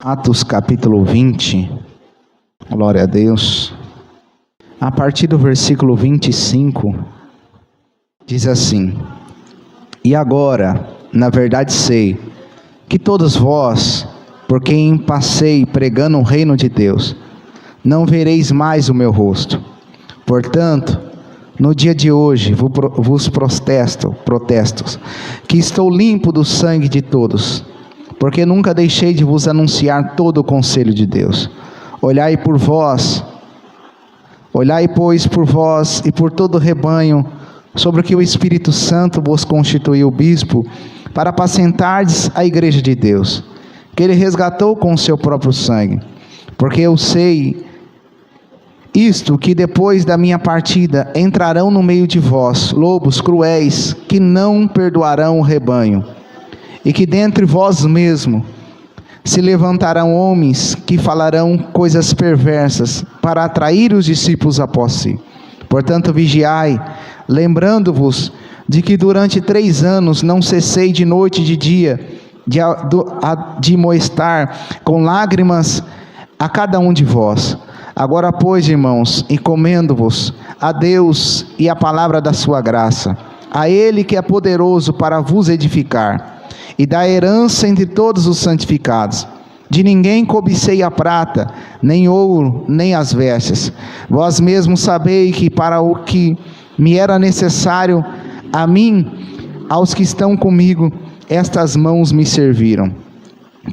Atos capítulo 20, glória a Deus. A partir do versículo 25, diz assim: E agora, na verdade sei, que todos vós, por quem passei pregando o reino de Deus, não vereis mais o meu rosto. Portanto, no dia de hoje vos protesto, que estou limpo do sangue de todos, porque nunca deixei de vos anunciar todo o conselho de Deus. Olhai, pois, por vós e por todo o rebanho, sobre o que o Espírito Santo vos constituiu bispo, para apacentardes a igreja de Deus, que ele resgatou com o seu próprio sangue. Porque eu sei isto, que depois da minha partida entrarão no meio de vós lobos cruéis, que não perdoarão o rebanho, e que dentre vós mesmo se levantarão homens que falarão coisas perversas para atrair os discípulos após si. Portanto, vigiai, lembrando-vos de que durante 3 anos não cessei de noite e de dia de admoestar com lágrimas a cada um de vós. Agora, pois, irmãos, encomendo-vos a Deus e a palavra da sua graça, a Ele que é poderoso para vos edificar, e da herança entre todos os santificados. De ninguém cobicei a prata, nem ouro, nem as vestes. Vós mesmos sabeis que para o que me era necessário, a mim, aos que estão comigo, estas mãos me serviram.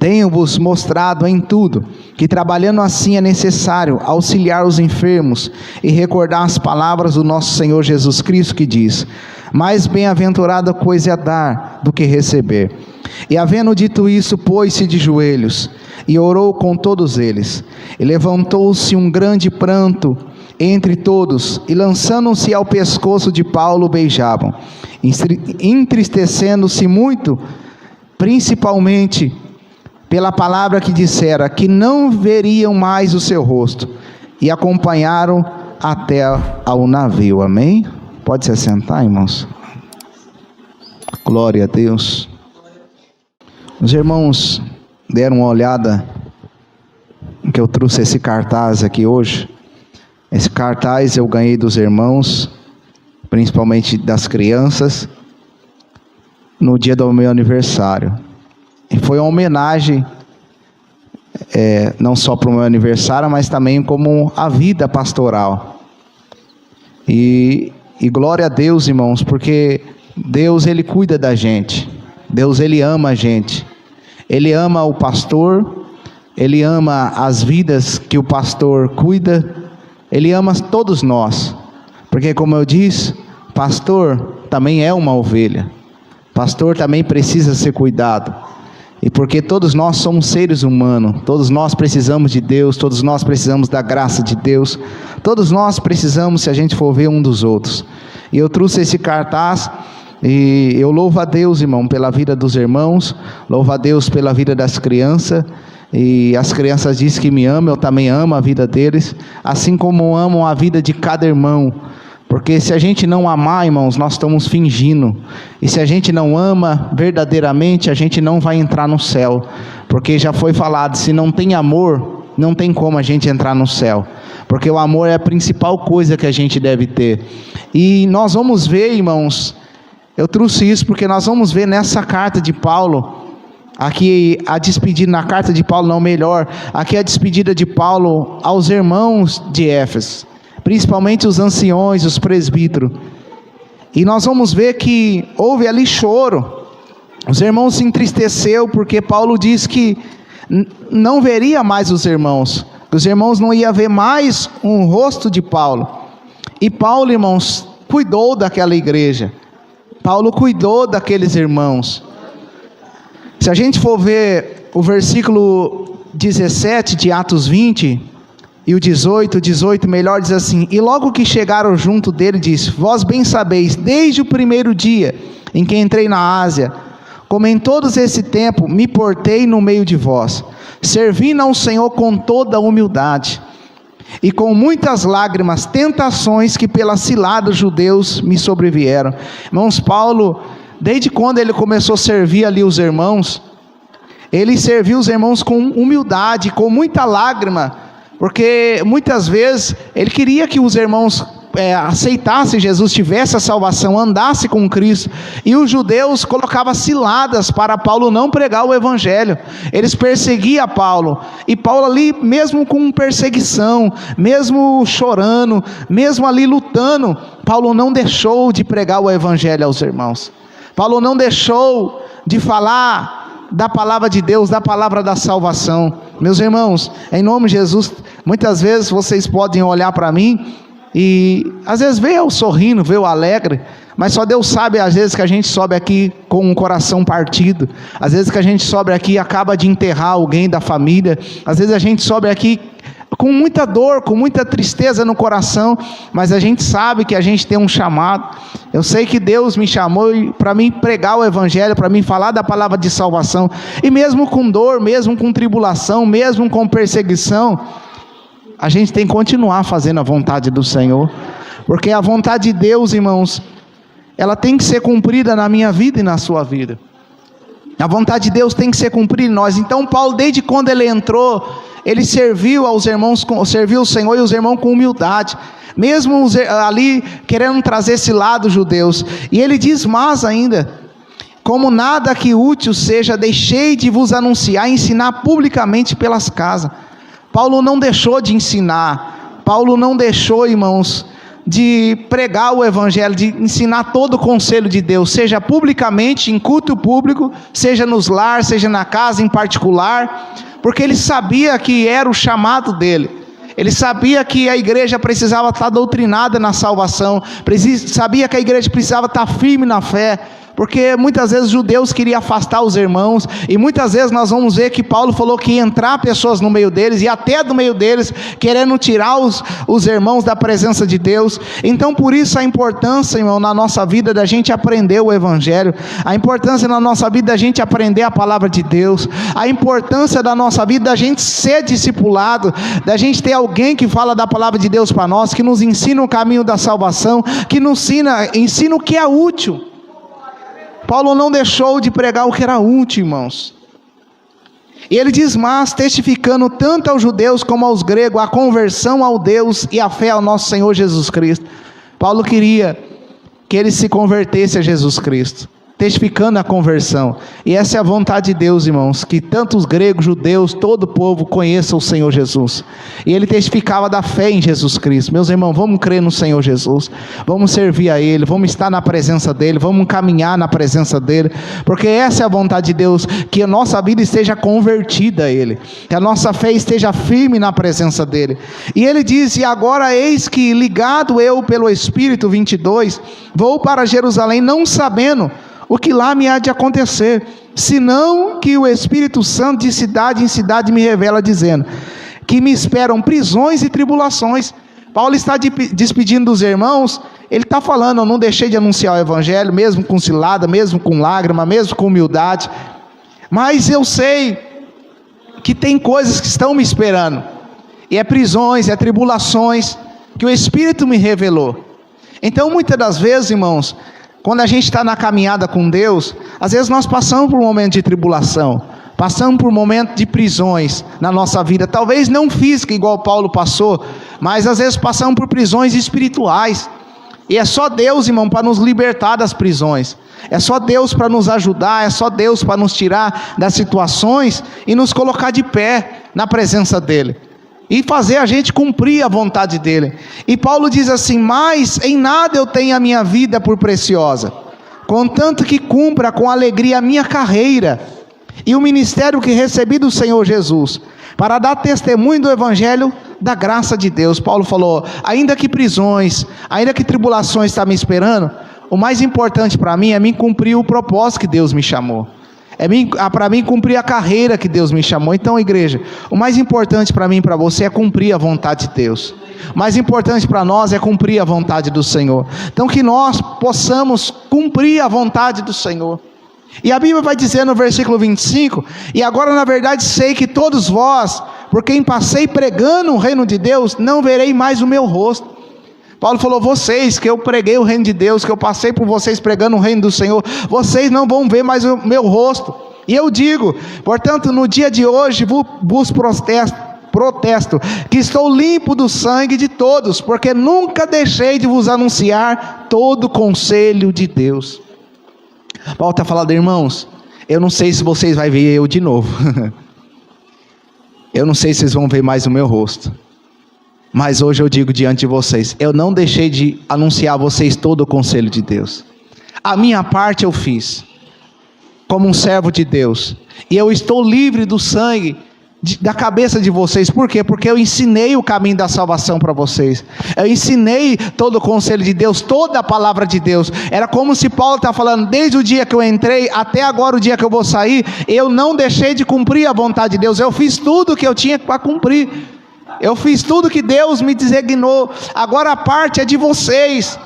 Tenho-vos mostrado em tudo, que trabalhando assim é necessário auxiliar os enfermos e recordar as palavras do nosso Senhor Jesus Cristo, que diz: mais bem-aventurada coisa é dar do que receber. E havendo dito isso, pôs-se de joelhos e orou com todos eles. E levantou-se um grande pranto entre todos, e lançando-se ao pescoço de Paulo, beijavam, entristecendo-se muito, principalmente pela palavra que dissera, que não veriam mais o seu rosto, e acompanharam até ao navio. Amém? Pode se assentar, irmãos. Glória a Deus. Os irmãos deram uma olhada que eu trouxe esse cartaz aqui hoje. Esse cartaz eu ganhei dos irmãos, principalmente das crianças, no dia do meu aniversário. E foi uma homenagem, não só para o meu aniversário, mas também como a vida pastoral. E glória a Deus, irmãos, porque Deus, Ele cuida da gente. Deus, Ele ama a gente. Ele ama o pastor, Ele ama as vidas que o pastor cuida, Ele ama todos nós. Porque, como eu disse, pastor também é uma ovelha. Pastor também precisa ser cuidado. E porque todos nós somos seres humanos, todos nós precisamos de Deus, todos nós precisamos da graça de Deus, todos nós precisamos, se a gente for ver, um dos outros. E eu trouxe esse cartaz, e eu louvo a Deus, irmão, pela vida dos irmãos, louvo a Deus pela vida das crianças, e as crianças dizem que me amam, eu também amo a vida deles, assim como amam a vida de cada irmão. Porque se a gente não amar, irmãos, nós estamos fingindo. E se a gente não ama verdadeiramente, a gente não vai entrar no céu. Porque já foi falado, se não tem amor, não tem como a gente entrar no céu. Porque o amor é a principal coisa que a gente deve ter. E nós vamos ver, irmãos, eu trouxe isso porque nós vamos ver nessa carta de Paulo, aqui a despedida, na carta de Paulo, não, melhor, aqui a despedida de Paulo aos irmãos de Éfeso, principalmente os anciões, os presbíteros. E nós vamos ver que houve ali choro. Os irmãos se entristeceu porque Paulo diz que não veria mais os irmãos não iam ver mais um rosto de Paulo. E Paulo, irmãos, cuidou daquela igreja. Paulo cuidou daqueles irmãos. Se a gente for ver o versículo 17 de Atos 20... e o 18 melhor, diz assim: e logo que chegaram junto dele, disse: vós bem sabeis, desde o primeiro dia em que entrei na Ásia, como em todos esse tempo me portei no meio de vós, servindo ao Senhor com toda a humildade, e com muitas lágrimas, tentações que pela cilada dos judeus me sobrevieram. Irmãos, Paulo, desde quando ele começou a servir ali os irmãos, Ele serviu os irmãos com humildade, com muita lágrima, porque muitas vezes ele queria que os irmãos aceitassem Jesus, tivesse a salvação, andasse com Cristo. E os judeus colocavam ciladas para Paulo não pregar o evangelho. Eles perseguiam Paulo, e Paulo ali, mesmo com perseguição, mesmo chorando, mesmo ali lutando, Paulo não deixou de pregar o evangelho aos irmãos. Paulo não deixou de falar da palavra de Deus, da palavra da salvação. Meus irmãos, em nome de Jesus, muitas vezes vocês podem olhar para mim e às vezes vê eu sorrindo, vê eu alegre, mas só Deus sabe às vezes que a gente sobe aqui com um coração partido, às vezes que a gente sobe aqui e acaba de enterrar alguém da família, às vezes a gente sobe aqui com muita dor, com muita tristeza no coração, mas a gente sabe que a gente tem um chamado. Eu sei que Deus me chamou para mim pregar o evangelho, para mim falar da palavra de salvação, e mesmo com dor, mesmo com tribulação, mesmo com perseguição, a gente tem que continuar fazendo a vontade do Senhor, porque a vontade de Deus, irmãos, ela tem que ser cumprida na minha vida e na sua vida. A vontade de Deus tem que ser cumprida em nós. Então Paulo, desde quando ele entrou, ele serviu aos irmãos, serviu o Senhor e os irmãos com humildade, mesmo ali querendo trazer esse lado judeus. E ele diz mais ainda: como nada que útil seja, deixei de vos anunciar e ensinar publicamente pelas casas. Paulo não deixou de ensinar, Paulo não deixou, irmãos, de pregar o evangelho, de ensinar todo o conselho de Deus, seja publicamente, em culto público, seja nos lares, seja na casa em particular, porque ele sabia que era o chamado dele. Ele sabia que a igreja precisava estar doutrinada na salvação, sabia que a igreja precisava estar firme na fé, porque muitas vezes os judeus queriam afastar os irmãos, e muitas vezes nós vamos ver que Paulo falou que ia entrar pessoas no meio deles, e até do meio deles, querendo tirar os irmãos da presença de Deus. Então por isso a importância, irmão, na nossa vida da gente aprender o evangelho, a importância na nossa vida da gente aprender a palavra de Deus, a importância da nossa vida da gente ser discipulado, da gente ter alguém que fala da palavra de Deus para nós, que nos ensina o caminho da salvação, que nos ensina o que é útil. Paulo não deixou de pregar o que era útil, irmãos. E ele diz mais, testificando tanto aos judeus como aos gregos a conversão ao Deus e a fé ao nosso Senhor Jesus Cristo. Paulo queria que eles se convertessem a Jesus Cristo, testificando a conversão. E essa é a vontade de Deus, irmãos, que tanto os gregos, judeus, todo o povo conheça o Senhor Jesus. E ele testificava da fé em Jesus Cristo. Meus irmãos, vamos crer no Senhor Jesus, vamos servir a Ele, vamos estar na presença dEle, vamos caminhar na presença dEle, porque essa é a vontade de Deus, que a nossa vida esteja convertida a Ele, que a nossa fé esteja firme na presença dEle. E ele diz: e agora eis que, ligado eu pelo Espírito, 22, vou para Jerusalém, não sabendo o que lá me há de acontecer, senão que o Espírito Santo de cidade em cidade me revela, dizendo que me esperam prisões e tribulações. Paulo está despedindo dos irmãos, ele está falando: eu não deixei de anunciar o evangelho, mesmo com cilada, mesmo com lágrima, mesmo com humildade, mas eu sei que tem coisas que estão me esperando, e é prisões, é tribulações, que o Espírito me revelou. Então muitas das vezes, irmãos, quando a gente está na caminhada com Deus, às vezes nós passamos por um momento de tribulação, passamos por um momento de prisões na nossa vida, talvez não física igual Paulo passou, mas às vezes passamos por prisões espirituais, e é só Deus, irmão, para nos libertar das prisões, é só Deus para nos ajudar, é só Deus para nos tirar das situações e nos colocar de pé na presença dEle, e fazer a gente cumprir a vontade dEle. E Paulo diz assim: mas em nada eu tenho a minha vida por preciosa, contanto que cumpra com alegria a minha carreira, e o ministério que recebi do Senhor Jesus, para dar testemunho do evangelho da graça de Deus. Paulo falou: ainda que prisões, ainda que tribulações estão me esperando, o mais importante para mim é mim cumprir o propósito que Deus me chamou, para mim cumprir a carreira que Deus me chamou. Então, igreja, o mais importante para mim e para você é cumprir a vontade de Deus. O mais importante para nós é cumprir a vontade do Senhor. Então que nós possamos cumprir a vontade do Senhor. E a Bíblia vai dizer no versículo 25: e agora na verdade sei que todos vós, por quem passei pregando o reino de Deus, não verei mais o meu rosto. Paulo falou: vocês, que eu preguei o reino de Deus, que eu passei por vocês pregando o reino do Senhor, vocês não vão ver mais o meu rosto, E eu digo, portanto, no dia de hoje vos protesto que estou limpo do sangue de todos, porque nunca deixei de vos anunciar todo o conselho de Deus. Paulo está falando, irmãos, eu não sei se vocês vão ver eu de novo. Eu não sei se vocês vão ver mais o meu rosto. Mas hoje eu digo diante de vocês, eu não deixei de anunciar a vocês todo o conselho de Deus. A minha parte eu fiz, como um servo de Deus. E eu estou livre do sangue da cabeça de vocês. Por quê? Porque eu ensinei o caminho da salvação para vocês. Eu ensinei todo o conselho de Deus, toda a palavra de Deus. Era como se Paulo está falando, desde o dia que eu entrei até agora o dia que eu vou sair, eu não deixei de cumprir a vontade de Deus. Eu fiz tudo o que eu tinha para cumprir. Eu fiz tudo que Deus me designou. Agora a parte é de vocês.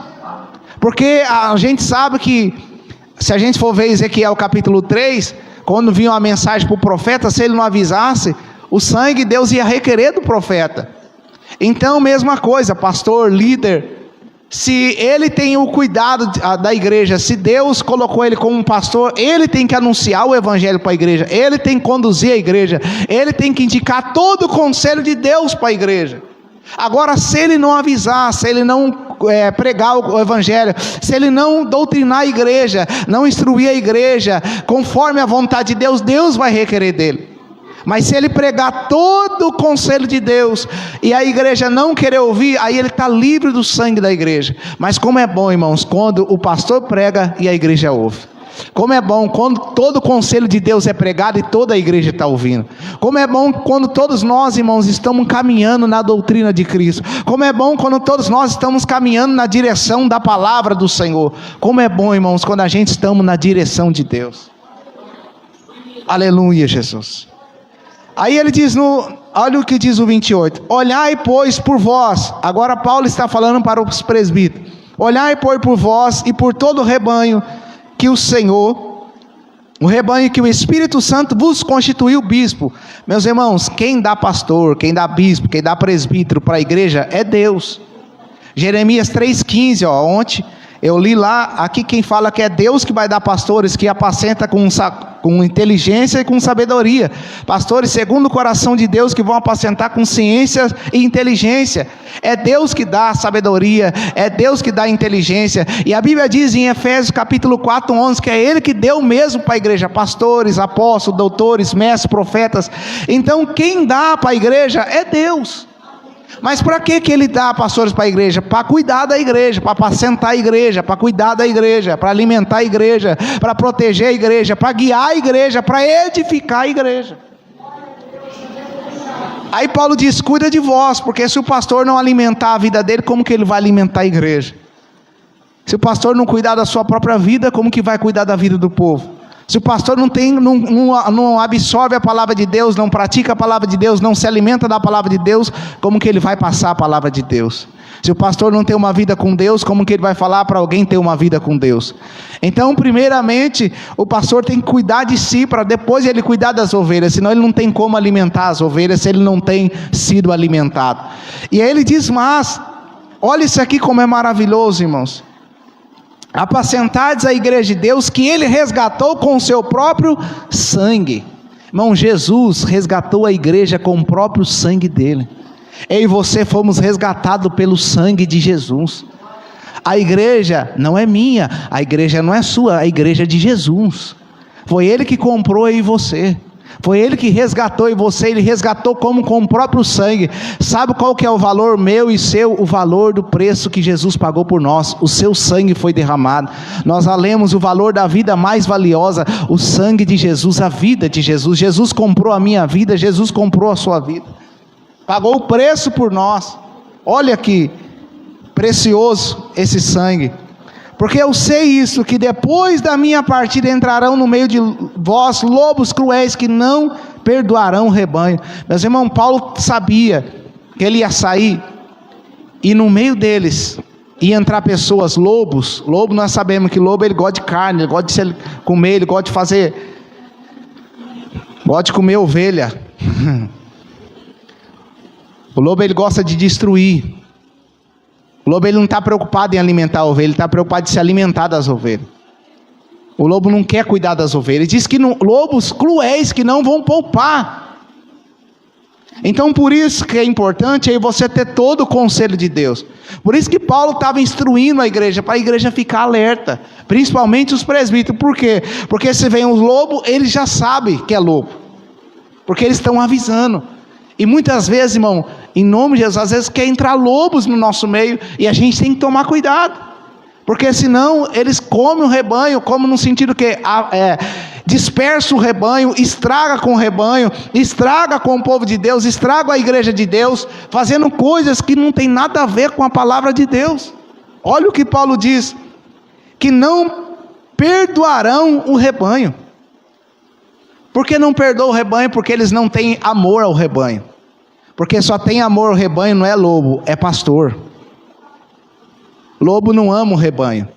Porque a gente sabe que, se a gente for ver Ezequiel capítulo 3, quando vinha uma mensagem para o profeta, se ele não avisasse, o sangue Deus ia requerer do profeta. Então, mesma coisa, pastor, líder, se ele tem o cuidado da igreja, se Deus colocou ele como um pastor, ele tem que anunciar o evangelho para a igreja, ele tem que conduzir a igreja, ele tem que indicar todo o conselho de Deus para a igreja. Agora, se ele não avisar, se ele não pregar o evangelho, se ele não doutrinar a igreja, não instruir a igreja conforme a vontade de Deus, Deus vai requerer dele. Mas se ele pregar todo o conselho de Deus e a igreja não querer ouvir, aí ele está livre do sangue da igreja. Mas como é bom, irmãos, quando o pastor prega e a igreja ouve. Como é bom quando todo o conselho de Deus é pregado e toda a igreja está ouvindo. Como é bom quando todos nós, irmãos, estamos caminhando na doutrina de Cristo. Como é bom quando todos nós estamos caminhando na direção da palavra do Senhor. Como é bom, irmãos, quando a gente estamos na direção de Deus. Aleluia, Jesus. Aí ele diz, olha o que diz o 28. Olhai, pois, por vós. Agora Paulo está falando para os presbíteros. Olhai, pois, por vós e por todo o rebanho que o Senhor, o rebanho que o Espírito Santo vos constituiu bispo. Meus irmãos, quem dá pastor, quem dá bispo, quem dá presbítero para a igreja é Deus. Jeremias 3,15, ontem eu li lá, aqui quem fala que é Deus que vai dar pastores, que apacenta com inteligência e com sabedoria. Pastores segundo o coração de Deus, que vão apacentar com ciência e inteligência. É Deus que dá sabedoria, é Deus que dá inteligência. E a Bíblia diz em Efésios capítulo 4:11, que é Ele que deu mesmo para a igreja, pastores, apóstolos, doutores, mestres, profetas. Então quem dá para a igreja é Deus. Mas para que ele dá pastores para a igreja? Para cuidar da igreja, para apacentar a igreja, para cuidar da igreja, para alimentar a igreja, para proteger a igreja, para guiar a igreja, para edificar a igreja. Aí Paulo diz, cuida de vós, porque se o pastor não alimentar a vida dele, como que ele vai alimentar a igreja? Se o pastor não cuidar da sua própria vida, como que vai cuidar da vida do povo? Se o pastor não absorve a palavra de Deus, não pratica a palavra de Deus, não se alimenta da palavra de Deus, como que ele vai passar a palavra de Deus? Se o pastor não tem uma vida com Deus, como que ele vai falar para alguém ter uma vida com Deus? Então, primeiramente, o pastor tem que cuidar de si, para depois ele cuidar das ovelhas, senão ele não tem como alimentar as ovelhas, se ele não tem sido alimentado. E aí ele diz, mas, olha isso aqui como é maravilhoso, irmãos. Apacentados a igreja de Deus, que ele resgatou com o seu próprio sangue. Irmão, Jesus resgatou a igreja com o próprio sangue dele. Eu e você fomos resgatados pelo sangue de Jesus. A igreja não é minha, a igreja não é sua, a igreja é de Jesus. Foi ele que comprou eu e você. Foi ele que resgatou e você, ele resgatou como com o próprio sangue. Sabe qual que é o valor meu e seu? O valor do preço que Jesus pagou por nós. O seu sangue foi derramado. Nós lemos o valor da vida mais valiosa, o sangue de Jesus, a vida de Jesus. Jesus comprou a minha vida, Jesus comprou a sua vida. Pagou o preço por nós. Olha que precioso esse sangue. Porque eu sei isso, que depois da minha partida entrarão no meio de vós lobos cruéis que não perdoarão o rebanho. Meus irmãos, Paulo sabia que ele ia sair e no meio deles ia entrar pessoas, lobos. Lobo, nós sabemos que lobo ele gosta de carne, ele gosta de comer, ele gosta de fazer, gosta de comer ovelha. O lobo ele gosta de destruir. O lobo ele não está preocupado em alimentar a ovelha, ele está preocupado em se alimentar das ovelhas. O lobo não quer cuidar das ovelhas. Ele diz que lobos cruéis que não vão poupar. Então por isso que é importante aí você ter todo o conselho de Deus. Por isso que Paulo estava instruindo a igreja, para a igreja ficar alerta, principalmente os presbíteros. Por quê? Porque se vem um lobo, eles já sabem que é lobo, porque eles estão avisando. E muitas vezes, irmão, em nome de Jesus, às vezes quer entrar lobos no nosso meio, e a gente tem que tomar cuidado, porque senão eles comem o rebanho, como no sentido que dispersa o rebanho, estraga com o rebanho, estraga com o povo de Deus, estraga a igreja de Deus, fazendo coisas que não tem nada a ver com a palavra de Deus. Olha o que Paulo diz, que não perdoarão o rebanho. Por que não perdoa o rebanho? Porque eles não têm amor ao rebanho. Porque só tem amor ao rebanho não é lobo, é pastor. Lobo não ama o rebanho.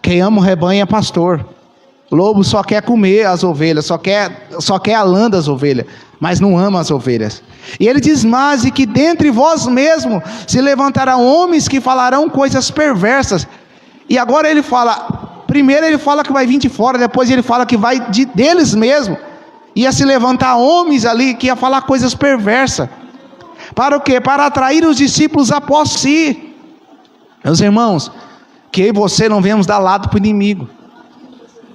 Quem ama o rebanho é pastor. Lobo só quer comer as ovelhas, só quer a lã das ovelhas, mas não ama as ovelhas. E ele diz mais, e que dentre vós mesmos se levantarão homens que falarão coisas perversas. E agora ele fala, primeiro ele fala que vai vir de fora, depois ele fala que vai deles mesmos. Ia se levantar homens ali que ia falar coisas perversas. Para o quê? Para atrair os discípulos após si. Meus irmãos, que eu e você não venhamos dar lado para o inimigo.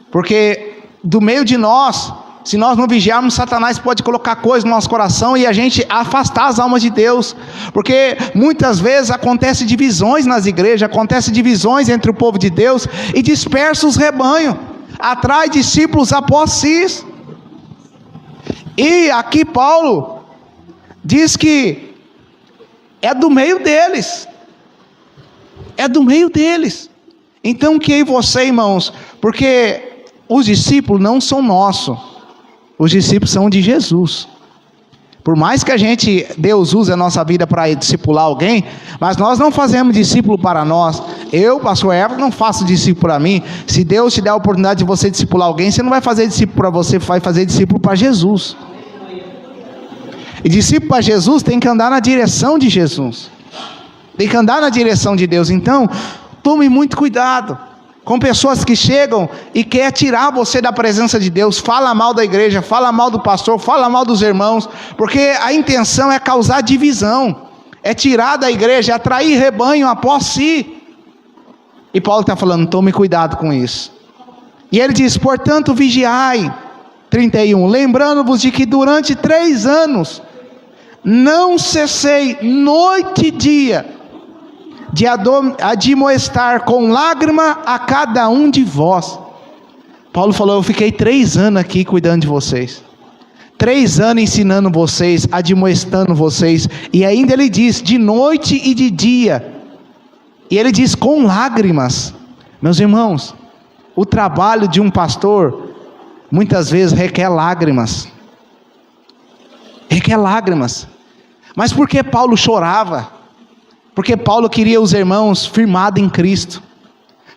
Porque do meio de nós, se nós não vigiarmos, Satanás pode colocar coisas no nosso coração e a gente afastar as almas de Deus. Porque muitas vezes acontecem divisões nas igrejas, acontecem divisões entre o povo de Deus e dispersa os rebanhos, atrai discípulos após si. E aqui Paulo diz que é do meio deles. É do meio deles. Então que eu e você, irmãos, porque os discípulos não são nossos. Os discípulos são de Jesus. Por mais que Deus use a nossa vida para discipular alguém, mas nós não fazemos discípulo para nós. Eu, pastor Everton, não faço discípulo para mim. Se Deus te der a oportunidade de você discipular alguém, você não vai fazer discípulo para você, vai fazer discípulo para Jesus. E discípulo para Jesus tem que andar na direção de Jesus. Tem que andar na direção de Deus. Então, tome muito cuidado com pessoas que chegam e querem tirar você da presença de Deus. Fala mal da igreja, fala mal do pastor, fala mal dos irmãos, porque a intenção é causar divisão, é tirar da igreja, é atrair rebanho após si. E Paulo está falando, tome cuidado com isso. E ele diz, portanto vigiai, 31, lembrando-vos de que durante 3 anos, não cessei noite e dia, de admoestar com lágrima a cada um de vós. Paulo falou, eu fiquei 3 anos aqui cuidando de vocês, 3 anos ensinando vocês, admoestando vocês, e ainda ele diz, de noite e de dia, e ele diz com lágrimas. Meus irmãos, o trabalho de um pastor, muitas vezes requer lágrimas, mas por que Paulo chorava? Porque Paulo queria os irmãos firmados em Cristo.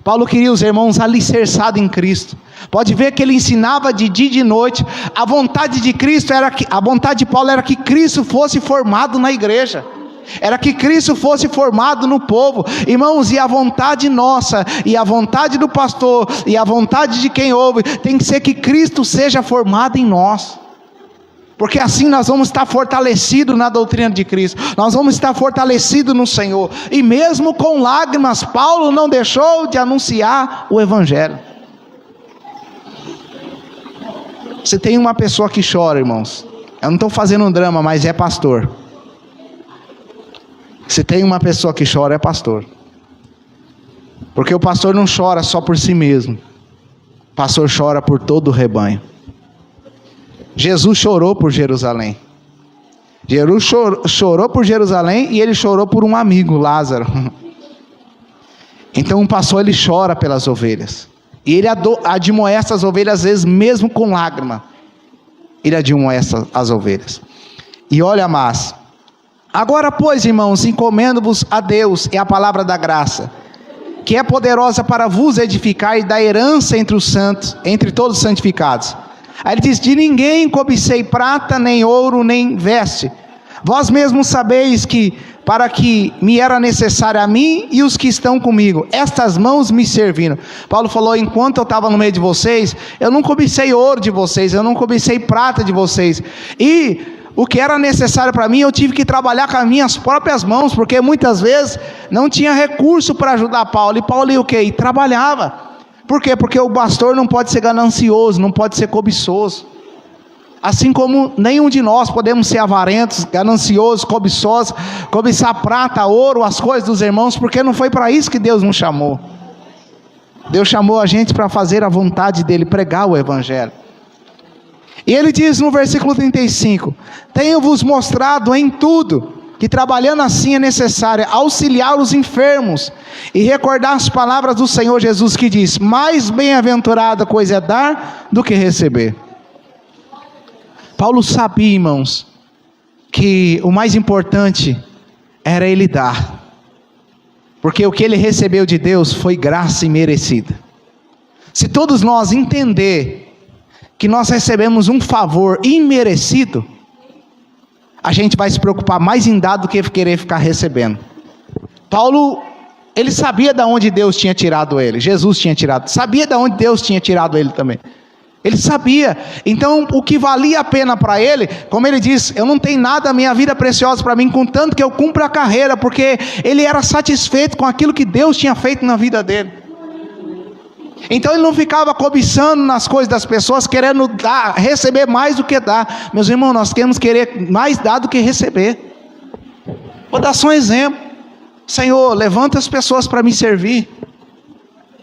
Paulo queria os irmãos alicerçados em Cristo. Pode ver que ele ensinava de dia e de noite. A vontade de Cristo a vontade de Paulo era que Cristo fosse formado na igreja. Era que Cristo fosse formado no povo. Irmãos, e a vontade nossa, e a vontade do pastor, e a vontade de quem ouve, tem que ser que Cristo seja formado em nós. Porque assim nós vamos estar fortalecidos na doutrina de Cristo, nós vamos estar fortalecidos no Senhor. E mesmo com lágrimas, Paulo não deixou de anunciar o Evangelho. Você tem uma pessoa que chora, irmãos, eu não estou fazendo um drama, mas é pastor. Se tem uma pessoa que chora, é pastor. Porque o pastor não chora só por si mesmo, o pastor chora por todo o rebanho. Jesus chorou por Jerusalém. Jesus chorou por Jerusalém e ele chorou por um amigo, Lázaro. Então o pastor, ele chora pelas ovelhas. E ele admoesta as ovelhas, às vezes mesmo com lágrima. Ele admoesta as ovelhas. E olha mais. Agora, pois, irmãos, encomendo-vos a Deus e a palavra da graça, que é poderosa para vos edificar e dar herança entre os santos, entre todos os santificados. Aí ele diz, de ninguém cobicei prata, nem ouro, nem veste, Vós mesmos sabeis que para que me era necessário a mim e os que estão comigo, estas mãos me serviram. Paulo falou, enquanto eu estava no meio de vocês, eu não cobicei ouro de vocês, eu não cobicei prata de vocês, e o que era necessário para mim, eu tive que trabalhar com as minhas próprias mãos, porque muitas vezes não tinha recurso para ajudar Paulo, e Paulo ia o quê? E trabalhava. Por quê? Porque o pastor não pode ser ganancioso, não pode ser cobiçoso. Assim como nenhum de nós podemos ser avarentos, gananciosos, cobiçosos, cobiçar prata, ouro, as coisas dos irmãos, porque não foi para isso que Deus nos chamou. Deus chamou a gente para fazer a vontade dEle, pregar o Evangelho. E Ele diz no versículo 35, tenho-vos mostrado em tudo, que trabalhando assim é necessário auxiliar os enfermos, e recordar as palavras do Senhor Jesus que diz, mais bem-aventurada coisa é dar do que receber. Paulo sabia, irmãos, que o mais importante era ele dar, porque o que ele recebeu de Deus foi graça imerecida. Se todos nós entender que nós recebemos um favor imerecido, a gente vai se preocupar mais em dar do que querer ficar recebendo. Paulo, ele sabia de onde Deus tinha tirado ele, Jesus tinha tirado, sabia de onde Deus tinha tirado ele também. Ele sabia, então o que valia a pena para ele, como ele diz, eu não tenho nada, minha vida é preciosa para mim, contanto que eu cumpra a carreira, porque ele era satisfeito com aquilo que Deus tinha feito na vida dele. Então ele não ficava cobiçando nas coisas das pessoas, querendo dar, receber mais do que dar. Meus irmãos, nós queremos querer mais dar do que receber. Vou dar só um exemplo. Senhor, levanta as pessoas para me servir.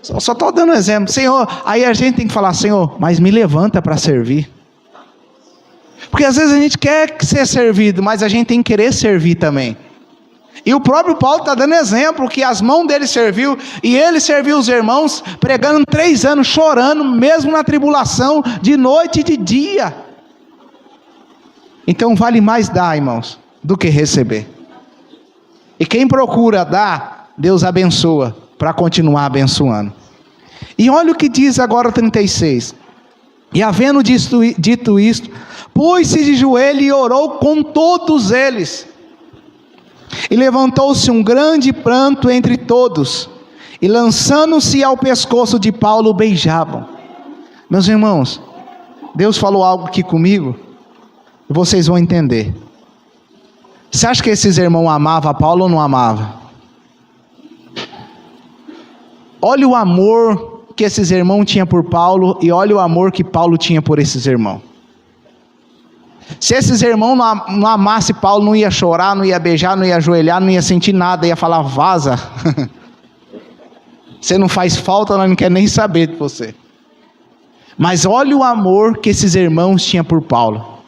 Só estou dando um exemplo, Senhor, aí a gente tem que falar, Senhor, mas me levanta para servir, porque às vezes a gente quer ser servido, mas a gente tem que querer servir também, e o próprio Paulo está dando exemplo, que as mãos dele serviu, e ele serviu os irmãos, pregando 3 anos, chorando, mesmo na tribulação, de noite e de dia. Então vale mais dar, irmãos, do que receber, e quem procura dar, Deus abençoa, para continuar abençoando. E olha o que diz agora 36. E havendo dito isto, pôs-se de joelho e orou com todos eles. E levantou-se um grande pranto entre todos. E lançando-se ao pescoço de Paulo, beijavam. Meus irmãos, Deus falou algo aqui comigo, e vocês vão entender. Você acha que esses irmãos amavam Paulo ou não amavam? Olha o amor que esses irmãos tinham por Paulo, e olha o amor que Paulo tinha por esses irmãos. Se esses irmãos não amassem Paulo, não ia chorar, não ia beijar, não ia ajoelhar, não ia sentir nada, ia falar, vaza. Você não faz falta, nós não quer nem saber de você. Mas olha o amor que esses irmãos tinham por Paulo.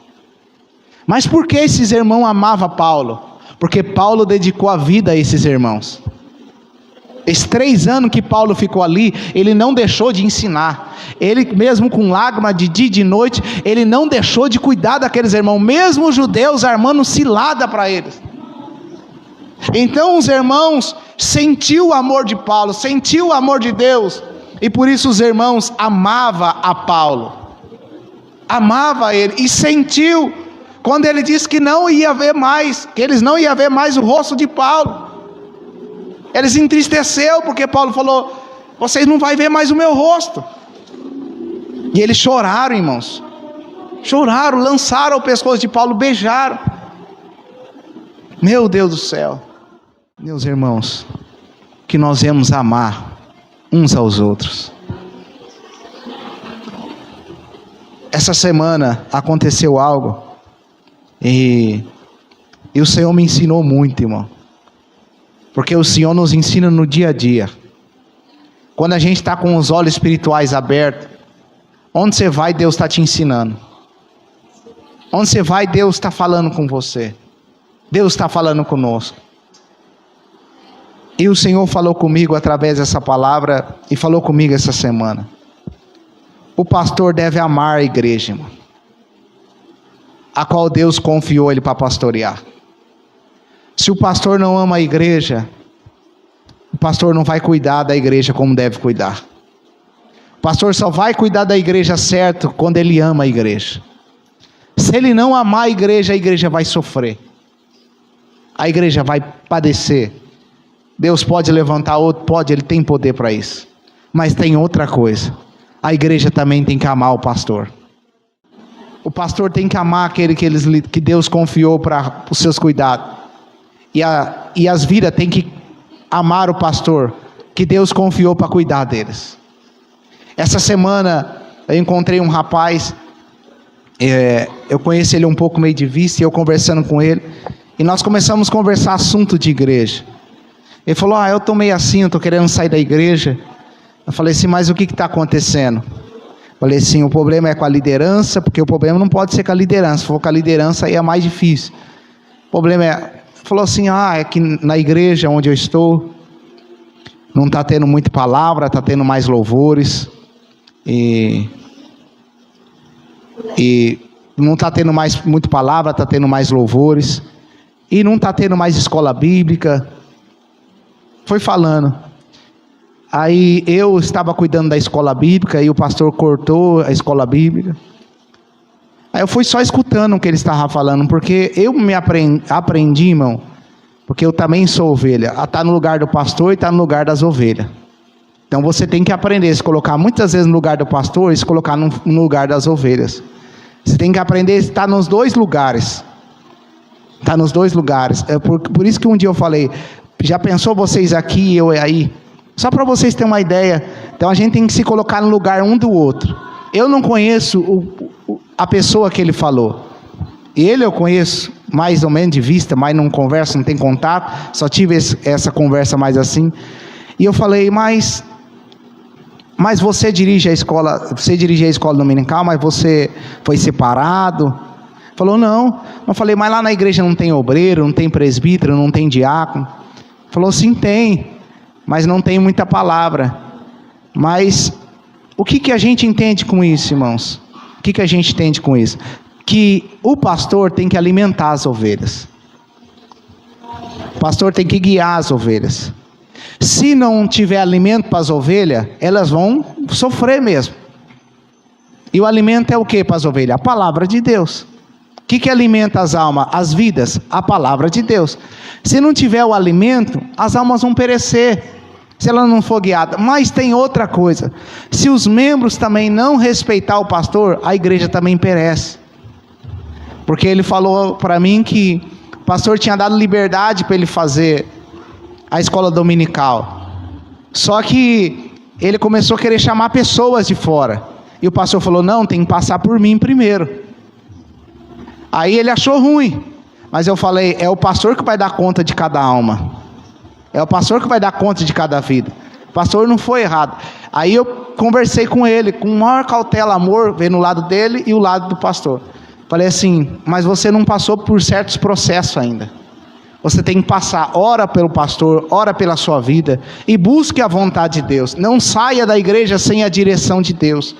Mas por que esses irmãos amavam Paulo? Porque Paulo dedicou a vida a esses irmãos. Esses 3 anos que Paulo ficou ali, ele não deixou de ensinar. Ele mesmo com lágrimas de dia e de noite, ele não deixou de cuidar daqueles irmãos. Mesmo os judeus armando cilada para eles. Então os irmãos sentiu o amor de Paulo, sentiu o amor de Deus. E por isso os irmãos amavam a Paulo. Amava ele e sentiu. Quando ele disse que não ia ver mais, que eles não iam ver mais o rosto de Paulo. Eles entristeceu porque Paulo falou, vocês não vão ver mais o meu rosto. E eles choraram, irmãos. Choraram, lançaram o pescoço de Paulo, beijaram. Meu Deus do céu. Meus irmãos, que nós vamos amar uns aos outros. Essa semana aconteceu algo. E o Senhor me ensinou muito, irmão. Porque o Senhor nos ensina no dia a dia. Quando a gente está com os olhos espirituais abertos, onde você vai, Deus está te ensinando. Onde você vai, Deus está falando com você. Deus está falando conosco. E o Senhor falou comigo através dessa palavra, e falou comigo essa semana. O pastor deve amar a igreja, irmão, a qual Deus confiou ele para pastorear. Se o pastor não ama a igreja, o pastor não vai cuidar da igreja como deve cuidar. O pastor só vai cuidar da igreja certo quando ele ama a igreja. Se ele não amar a igreja vai sofrer. a igreja vai padecer. Deus pode levantar outro, pode, Ele tem poder para isso. Mas tem outra coisa, a igreja também tem que amar o pastor. O pastor tem que amar aquele que Deus confiou para os seus cuidados. E as vidas têm que amar o pastor que Deus confiou para cuidar deles. Essa semana eu encontrei um rapaz, eu conheci ele um pouco meio de vista, e eu conversando com ele, e nós começamos a conversar assunto de igreja. Ele falou, eu estou meio assim, eu estou querendo sair da igreja. Eu falei assim, mas o que está acontecendo? Eu falei assim, o problema é com a liderança, porque o problema não pode ser com a liderança, se for com a liderança aí é mais difícil. O problema falou assim, é que na igreja onde eu estou, não está tendo muita palavra, está tendo mais louvores, e não está tendo mais muita palavra, está tendo mais louvores, e não está tendo mais escola bíblica. Foi falando. Aí eu estava cuidando da escola bíblica, e o pastor cortou a escola bíblica. Aí eu fui só escutando o que ele estava falando, porque eu me aprendi, irmão, porque eu também sou ovelha, a estar no lugar do pastor e estar no lugar das ovelhas. Então você tem que aprender a se colocar muitas vezes no lugar do pastor e se colocar no lugar das ovelhas. Você tem que aprender a estar nos dois lugares. Está nos dois lugares. É por isso que um dia eu falei, já pensou vocês aqui e eu aí? Só para vocês terem uma ideia. Então a gente tem que se colocar no lugar um do outro. Eu não conheço a pessoa que ele falou. Ele eu conheço mais ou menos de vista, mas não converso, não tem contato. Só tive essa conversa mais assim. E eu falei, mas você dirige a escola dominical, mas você foi separado? Falou, não. Eu falei, mas lá na igreja não tem obreiro, não tem presbítero, não tem diácono? Falou, sim, tem, mas não tem muita palavra. Mas o que a gente entende com isso, irmãos? O que a gente entende com isso? Que o pastor tem que alimentar as ovelhas. O pastor tem que guiar as ovelhas. Se não tiver alimento para as ovelhas, elas vão sofrer mesmo. E o alimento é o que para as ovelhas? A palavra de Deus. O que alimenta as almas? As vidas? A palavra de Deus. Se não tiver o alimento, as almas vão perecer, se ela não for guiada. Mas tem outra coisa, se os membros também não respeitar o pastor, a igreja também perece. Porque ele falou para mim que o pastor tinha dado liberdade para ele fazer a escola dominical, só que ele começou a querer chamar pessoas de fora, e o pastor falou, não, tem que passar por mim primeiro. Aí ele achou ruim, mas eu falei, é o pastor que vai dar conta de cada alma, é o pastor que vai dar conta de cada vida. O pastor não foi errado. Aí eu conversei com ele, com maior cautela, amor, vendo o lado dele e o lado do pastor. Falei assim, mas você não passou por certos processos ainda. Você tem que passar, ora pelo pastor, ora pela sua vida, e busque a vontade de Deus. Não saia da igreja sem a direção de Deus.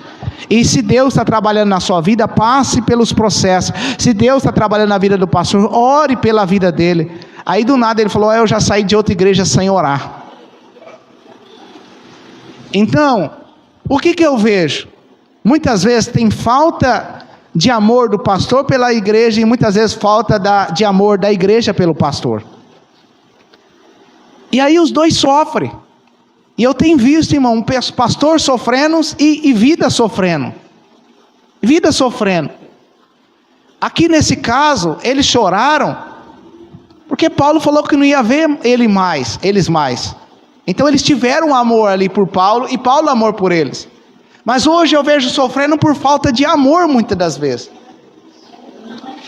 E se Deus está trabalhando na sua vida, passe pelos processos. Se Deus está trabalhando na vida do pastor, ore pela vida dele. Aí do nada ele falou, eu já saí de outra igreja sem orar. Então, o que eu vejo? Muitas vezes tem falta de amor do pastor pela igreja, e muitas vezes falta de amor da igreja pelo pastor. E aí os dois sofrem. E eu tenho visto, irmão, um pastor sofrendo e vida sofrendo. Vida sofrendo. Aqui nesse caso, eles choraram, porque Paulo falou que não ia ver eles mais. Então eles tiveram amor ali por Paulo, e Paulo amor por eles. Mas hoje eu vejo sofrendo por falta de amor muitas das vezes.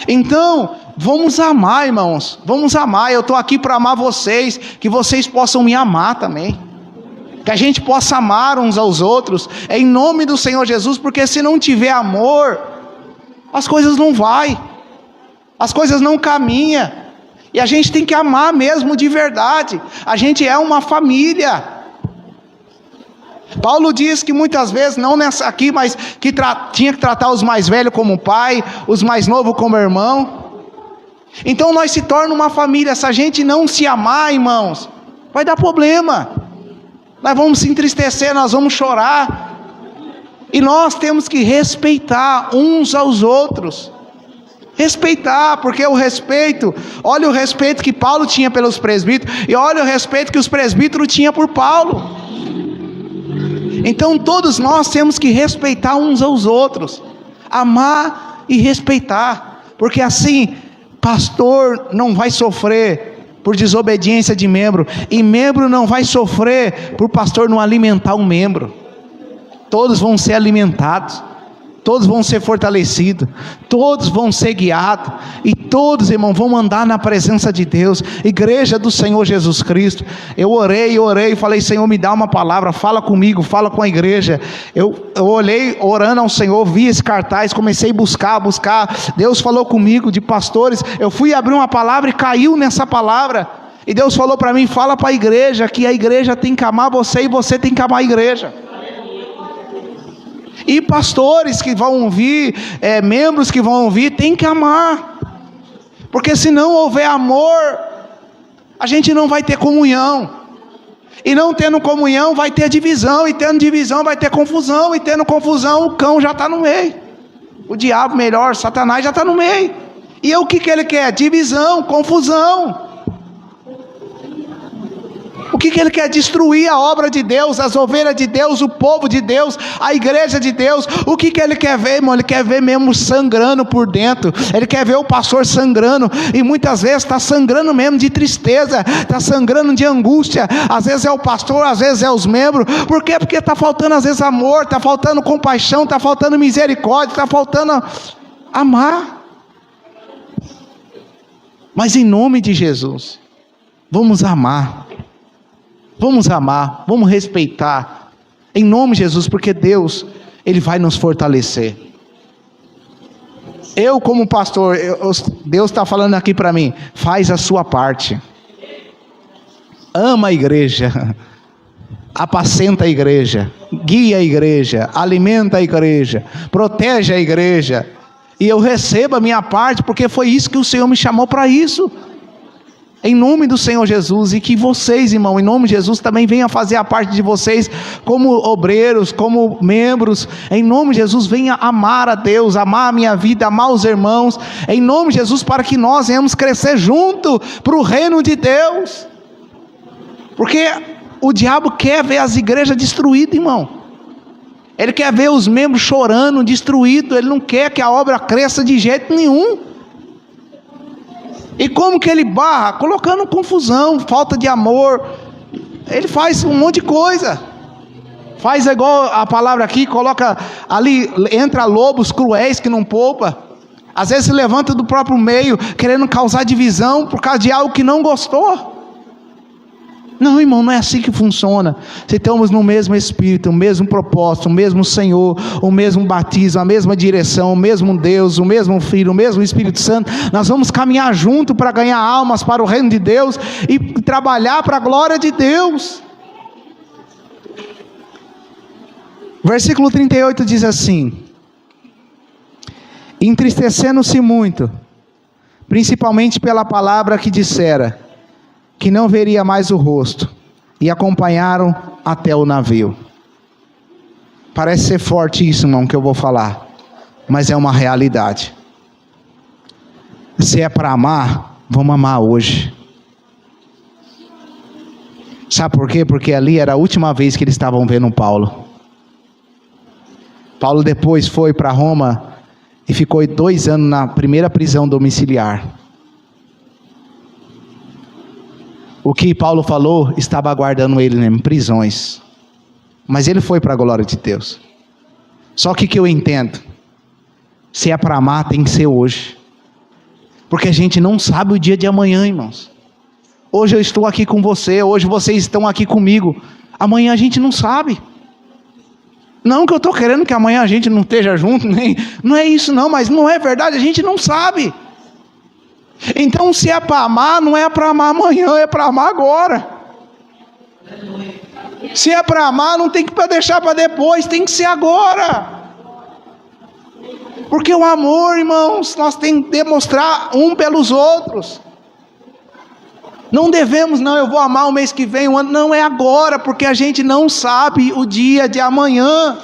Então, vamos amar, irmãos. Vamos amar. Eu estou aqui para amar vocês. Que vocês possam me amar também. Que a gente possa amar uns aos outros. Em nome do Senhor Jesus. Porque se não tiver amor, as coisas não vão. As coisas não caminham. E a gente tem que amar mesmo de verdade. A gente é uma família. Paulo diz que muitas vezes, não nessa aqui, mas que tinha que tratar os mais velhos como pai, os mais novos como irmão. Então nós se torna uma família. Se a gente não se amar, irmãos, vai dar problema. Nós vamos se entristecer, nós vamos chorar. E nós temos que respeitar uns aos outros. Respeitar, porque o respeito, olha o respeito que Paulo tinha pelos presbíteros, e olha o respeito que os presbíteros tinham por Paulo. Então todos nós temos que respeitar uns aos outros, amar e respeitar, porque assim, pastor não vai sofrer por desobediência de membro, e membro não vai sofrer por pastor não alimentar um membro. Todos vão ser alimentados, todos vão ser fortalecidos, todos vão ser guiados, e todos, irmão, vão andar na presença de Deus. Igreja do Senhor Jesus Cristo, eu orei, falei, Senhor, me dá uma palavra, fala comigo, fala com a igreja. Eu olhei orando ao Senhor, vi esse cartaz, comecei a buscar, Deus falou comigo de pastores, eu fui abrir uma palavra e caiu nessa palavra, e Deus falou para mim, fala para a igreja, que a igreja tem que amar você, e você tem que amar a igreja. E pastores que vão vir, membros que vão vir, tem que amar, porque se não houver amor, a gente não vai ter comunhão, e não tendo comunhão vai ter divisão, e tendo divisão vai ter confusão, e tendo confusão o cão já está no meio, o diabo melhor, Satanás já está no meio, e o que ele quer? Divisão, confusão. O que ele quer? Destruir a obra de Deus, as ovelhas de Deus, o povo de Deus, a igreja de Deus. O que ele quer ver, irmão? Ele quer ver mesmo sangrando por dentro, ele quer ver o pastor sangrando, e muitas vezes está sangrando mesmo de tristeza, está sangrando de angústia, às vezes é o pastor, às vezes é os membros. Por quê? Porque está faltando às vezes amor, está faltando compaixão, está faltando misericórdia, está faltando amar. Mas em nome de Jesus, vamos amar, vamos respeitar, em nome de Jesus, porque Deus, Ele vai nos fortalecer. Eu como pastor, Deus está falando aqui para mim, faz a sua parte, ama a igreja, apacenta a igreja, guia a igreja, alimenta a igreja, protege a igreja, e eu recebo a minha parte, porque foi isso que o Senhor me chamou para isso. Em nome do Senhor Jesus, e que vocês, irmão, em nome de Jesus, também venham fazer a parte de vocês, como obreiros, como membros, em nome de Jesus, venha amar a Deus, amar a minha vida, amar os irmãos, em nome de Jesus, para que nós venhamos crescer junto, para o reino de Deus, porque o diabo quer ver as igrejas destruídas, irmão, ele quer ver os membros chorando, destruídos, ele não quer que a obra cresça de jeito nenhum. E como que ele barra? Colocando confusão, falta de amor. Ele faz um monte de coisa. Faz igual a palavra aqui, coloca ali, entra lobos cruéis que não poupa. Às vezes se levanta do próprio meio, querendo causar divisão por causa de algo que não gostou. Não, irmão, não é assim que funciona. Se estamos no mesmo Espírito, o mesmo propósito, o mesmo Senhor, o mesmo batismo, a mesma direção, o mesmo Deus, o mesmo Filho, o mesmo Espírito Santo, nós vamos caminhar junto para ganhar almas para o reino de Deus e trabalhar para a glória de Deus. Versículo 38 diz assim: entristecendo-se muito, principalmente pela palavra que dissera, que não veria mais o rosto, e acompanharam até o navio. Parece ser forte isso, irmão, que eu vou falar, mas é uma realidade. Se é para amar, vamos amar hoje. Sabe por quê? Porque ali era a última vez que eles estavam vendo Paulo. Paulo depois foi para Roma e ficou 2 anos na primeira prisão domiciliar. O que Paulo falou estava aguardando ele em prisões, mas ele foi para a glória de Deus. Só que eu entendo, se é para amar tem que ser hoje, porque a gente não sabe o dia de amanhã, irmãos. Hoje eu estou aqui com você, hoje vocês estão aqui comigo, amanhã a gente não sabe. Não que eu estou querendo que amanhã a gente não esteja junto, não é isso não, mas não é verdade, a gente não sabe. Então se é para amar, não é para amar amanhã, é para amar agora. Se é para amar, não tem que deixar para depois, tem que ser agora. Porque o amor, irmãos, nós temos que demonstrar um pelos outros. Não devemos, não, eu vou amar o mês que vem, um ano, não, é agora, porque a gente não sabe o dia de amanhã.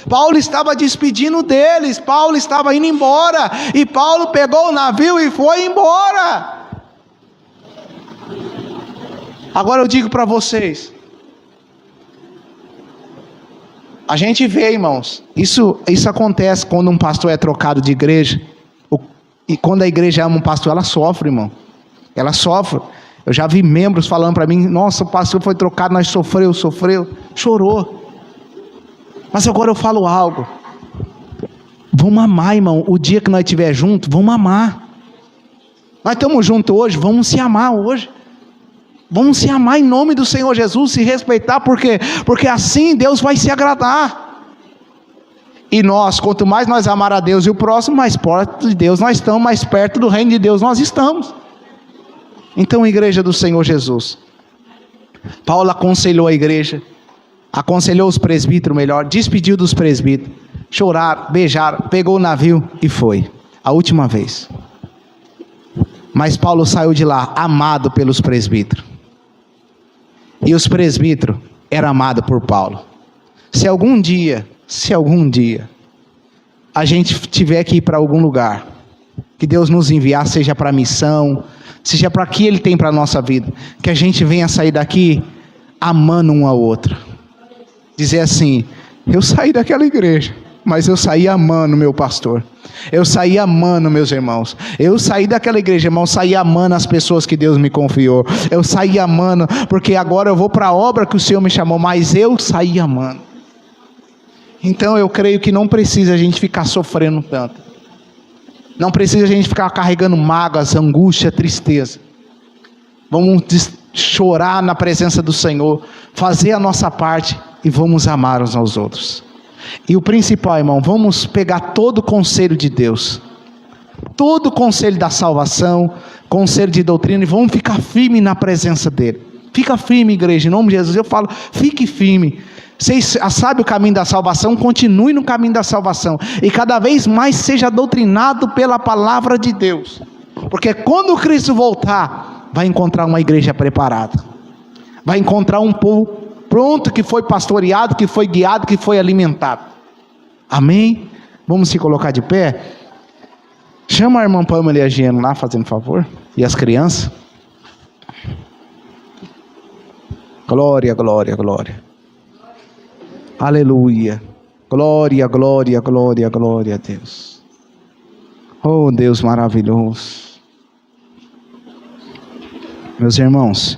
Paulo estava despedindo deles, Paulo estava indo embora, e Paulo pegou o navio e foi embora. Agora eu digo para vocês, a gente vê, irmãos, isso acontece quando um pastor é trocado de igreja, e quando a igreja ama um pastor, ela sofre, irmão, ela sofre. Eu já vi membros falando para mim, nossa, o pastor foi trocado, nós sofreu, chorou. Mas agora eu falo algo, vamos amar, irmão, o dia que nós estiver juntos, vamos amar. Nós estamos juntos hoje, vamos se amar hoje. Vamos se amar em nome do Senhor Jesus, se respeitar, porque assim Deus vai se agradar. E nós, quanto mais nós amar a Deus e o próximo, mais perto de Deus nós estamos, mais perto do reino de Deus nós estamos. Então, igreja do Senhor Jesus, Paulo aconselhou a igreja, aconselhou os presbíteros melhor, despediu dos presbíteros, choraram, beijaram, pegou o navio e foi, a última vez. Mas Paulo saiu de lá amado pelos presbíteros, e os presbíteros eram amados por Paulo. Se algum dia a gente tiver que ir para algum lugar, que Deus nos enviar, seja para missão, seja para o que Ele tem para a nossa vida, que a gente venha sair daqui amando um ao outro, dizer assim, eu saí daquela igreja, mas eu saí amando meu pastor, eu saí amando meus irmãos, eu saí daquela igreja, irmão, saí amando as pessoas que Deus me confiou, eu saí amando, porque agora eu vou para a obra que o Senhor me chamou, mas eu saí amando. Então eu creio que não precisa a gente ficar sofrendo tanto, não precisa a gente ficar carregando mágoas, angústia, tristeza. Vamos chorar na presença do Senhor, fazer a nossa parte e vamos amar uns aos outros. E o principal, irmão, vamos pegar todo o conselho de Deus, todo o conselho da salvação, conselho de doutrina, e vamos ficar firme na presença dEle. Fica firme, igreja, em nome de Jesus. Eu falo, fique firme. Vocês sabem o caminho da salvação, continue no caminho da salvação, e cada vez mais seja doutrinado pela palavra de Deus, porque quando Cristo voltar, vai encontrar uma igreja preparada, vai encontrar um povo pronto, que foi pastoreado, que foi guiado, que foi alimentado. Amém? Vamos se colocar de pé. Chama a irmã Pamela e a Giana lá, fazendo favor, e as crianças. Glória, glória, glória. Aleluia, glória, glória, glória, glória a Deus. Oh Deus maravilhoso. Meus irmãos,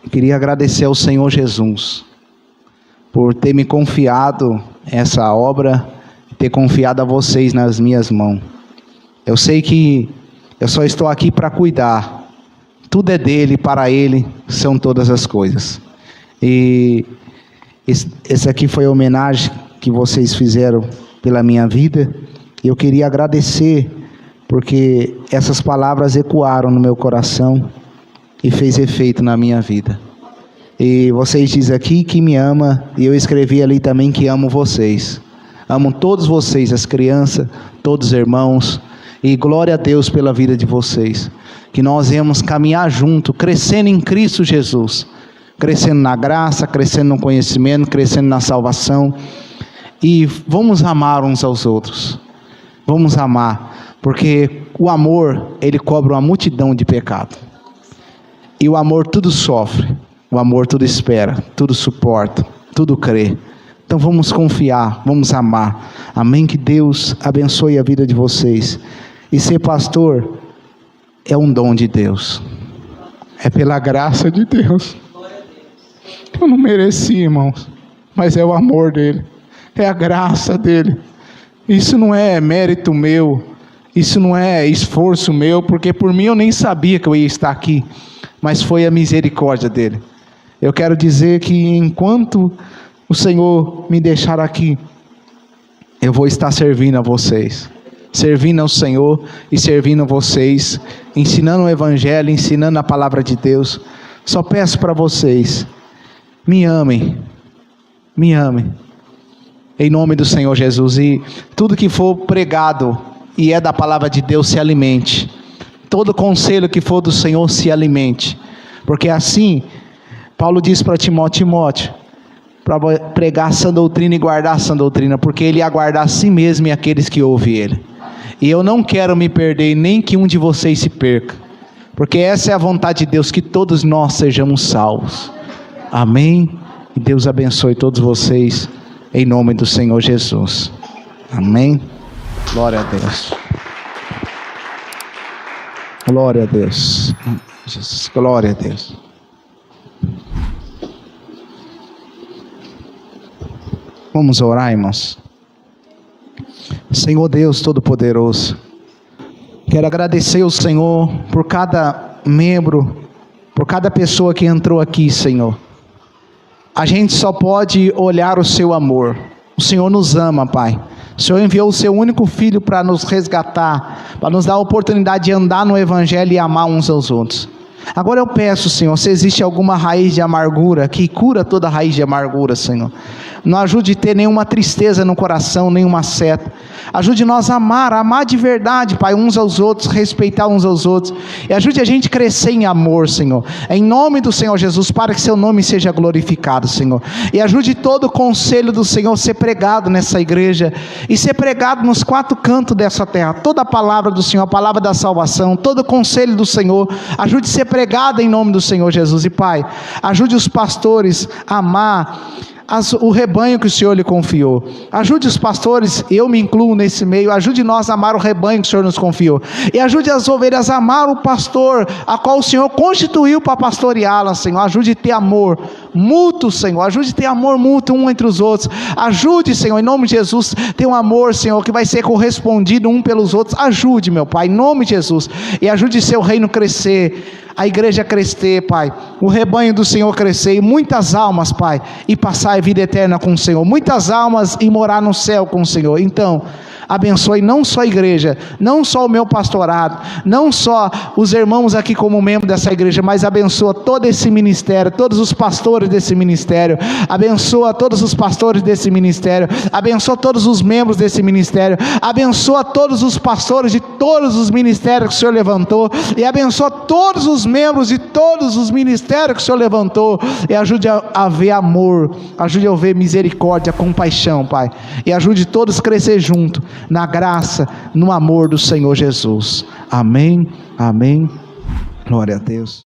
eu queria agradecer ao Senhor Jesus por ter me confiado essa obra, ter confiado a vocês nas minhas mãos. Eu sei que eu só estou aqui para cuidar, tudo é dele, para ele são todas as coisas. E esse aqui foi a homenagem que vocês fizeram pela minha vida. Eu queria agradecer, porque essas palavras ecoaram no meu coração e fez efeito na minha vida. E vocês dizem aqui que me ama, e eu escrevi ali também que amo vocês. Amo todos vocês, as crianças, todos os irmãos, e glória a Deus pela vida de vocês. Que nós vamos caminhar junto, crescendo em Cristo Jesus, crescendo na graça, crescendo no conhecimento, crescendo na salvação, e vamos amar uns aos outros, vamos amar, porque o amor, ele cobre uma multidão de pecados, e o amor tudo sofre, o amor tudo espera, tudo suporta, tudo crê. Então vamos confiar, vamos amar. Amém? Que Deus abençoe a vida de vocês. E ser pastor é um dom de Deus, é pela graça de Deus. Eu não mereci, irmãos, mas é o amor dele, é a graça dele. Isso não é mérito meu, isso não é esforço meu, porque por mim eu nem sabia que eu ia estar aqui, mas foi a misericórdia dele. Eu quero dizer que enquanto o Senhor me deixar aqui, eu vou estar servindo a vocês, servindo ao Senhor e servindo a vocês, ensinando o Evangelho, ensinando a palavra de Deus. Só peço para vocês, me amem, em nome do Senhor Jesus, e tudo que for pregado e é da palavra de Deus, se alimente, todo conselho que for do Senhor, se alimente, porque assim, Paulo diz para Timóteo, para pregar sã doutrina e guardar sã doutrina, porque Ele ia guardar a si mesmo e aqueles que ouvem Ele. E eu não quero me perder, nem que um de vocês se perca, porque essa é a vontade de Deus, que todos nós sejamos salvos. Amém? E Deus abençoe todos vocês, em nome do Senhor Jesus. Amém? Glória a Deus. Glória a Deus. Jesus, glória a Deus. Vamos orar, irmãos. Senhor Deus Todo-Poderoso, quero agradecer ao Senhor por cada membro, por cada pessoa que entrou aqui, Senhor. A gente só pode olhar o seu amor. O Senhor nos ama, Pai. O Senhor enviou o seu único Filho para nos resgatar, para nos dar a oportunidade de andar no Evangelho e amar uns aos outros. Agora eu peço, Senhor, se existe alguma raiz de amargura, que cura toda raiz de amargura, Senhor. Não ajude a ter nenhuma tristeza no coração, nenhuma seta. Ajude nós a amar de verdade, Pai, uns aos outros, respeitar uns aos outros. E ajude a gente a crescer em amor, Senhor. Em nome do Senhor Jesus, para que seu nome seja glorificado, Senhor. E ajude todo o conselho do Senhor a ser pregado nessa igreja e ser pregado nos quatro cantos dessa terra. Toda a palavra do Senhor, a palavra da salvação, todo o conselho do Senhor, ajude a ser pregado em nome do Senhor Jesus. E Pai, ajude os pastores a amar o rebanho que o Senhor lhe confiou. Ajude os pastores, eu me incluo nesse meio, ajude nós a amar o rebanho que o Senhor nos confiou, e ajude as ovelhas a amar o pastor, a qual o Senhor constituiu para pastoreá-las, Senhor. Ajude a ter amor mútuo, Senhor, ajude a ter amor mútuo um entre os outros. Ajude, Senhor, em nome de Jesus, ter um amor, Senhor, que vai ser correspondido um pelos outros. Ajude, meu Pai, em nome de Jesus, e ajude seu reino crescer, a igreja crescer, Pai, o rebanho do Senhor crescer, e muitas almas, Pai, e passar a vida eterna com o Senhor, muitas almas e morar no céu com o Senhor. Então, abençoe não só a igreja, não só o meu pastorado, não só os irmãos aqui como membro dessa igreja, mas abençoa todo esse ministério, todos os pastores desse ministério, abençoa todos os pastores desse ministério, abençoa todos os membros desse ministério, abençoa todos os pastores de todos os ministérios que o Senhor levantou, e abençoa todos os membros de todos os ministérios que o Senhor levantou, e ajude a ver amor, ajude a ver misericórdia, compaixão, Pai, e ajude todos a crescer junto, na graça, no amor do Senhor Jesus. Amém, amém, glória a Deus.